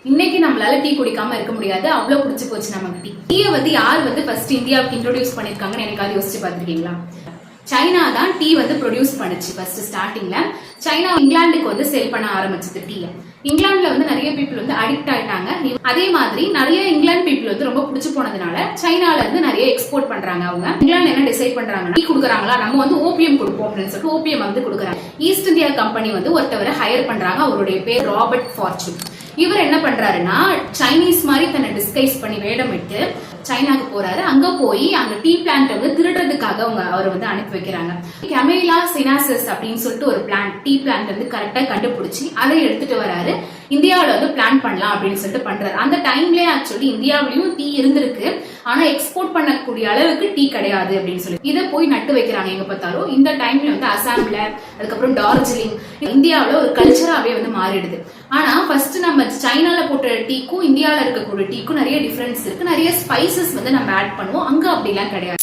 இன்னைக்கு நம்மளால டீ குடிக்காம இருக்க முடியாது, அவ்வளவு பிடிச்சு போச்சு நமக்கு டீயை யார் ஃபர்ஸ்ட் இந்தியாவுக்கு இன்ட்ரோடியூஸ் பண்ணிருக்காங்கன்னு எனக்காவது யோசிச்சு பாத்துருக்கீங்களா? சைனா தான் டீ ப்ரொடியூஸ் பண்ணுச்சு ஃபர்ஸ்ட் ஸ்டார்டிங்ல. சைனா இங்கிலாந்துக்கு சேல் பண்ண ஆரம்பிச்சது டீயை. இங்கிலாந்துல நிறைய பீப்புள் அடிக்ட் ஆயிட்டாங்க. அதே மாதிரி நிறைய இங்கிலாந்து பீப்புள் ரொம்ப பிடிச்சு போனதுனால சைனால நிறைய எக்ஸ்போர்ட் பண்றாங்க. அவங்க இங்கிலாந்து என்ன டிசைட் பண்றாங்க, டீ குடுக்கறாங்களா, நம்ம ஓபியம் கொடுப்போம் அப்படின்னு சொல்லிட்டு ஓபியம் கொடுக்குறாங்க. ஈஸ்ட் இந்தியா கம்பெனி ஒருத்தவரை ஹையர் பண்றாங்க. அவருடைய பேர் ராபர்ட் ஃபார்ச்சூன். இவர் என்ன பண்றாருன்னா, சைனீஸ் மாதிரி தன்னை டிஸ்கைஸ் பண்ணி வேடமிட்டு சைனாக்கு போறாரு. அங்க போய் அங்க டீ பிளான்ட் திருடுறதுக்காக அவர் அனுப்பி வைக்கிறாங்க. கெமைலா சினாசிஸ் அப்படின்னு சொல்லிட்டு ஒரு பிளான்ட், டீ பிளான்ட் கரெக்டா கண்டுபிடிச்சி அதை எடுத்துட்டு வராரு. இந்தியாவில பிளான் பண்ணலாம் அப்படின்னு சொல்லிட்டு பண்றாரு. அந்த டைம்லயே ஆக்சுவலி இந்தியாவிலயும் டீ இருந்திருக்கு, ஆனா எக்ஸ்போர்ட் பண்ணக்கூடிய அளவுக்கு டீ கிடையாது அப்படின்னு சொல்லி இதை போய் நட்டு வைக்கிறாங்க எங்க பார்த்தாலும். இந்த டைம்ல அசாம்ல, அதுக்கப்புறம் டார்ஜிலிங், இந்தியாவில ஒரு கல்ச்சராவே மாறிடுது. ஆனா ஃபர்ஸ்ட் நம்ம சைனால போட்ட டீக்கும் இந்தியாவில இருக்கக்கூடிய டீக்கும் நிறைய டிஃபரன்ஸ் இருக்கு. நிறைய ஸ்பைசஸ் நம்ம ஆட் பண்ணுவோம். அங்க அப்படிலாம் கிடையாது.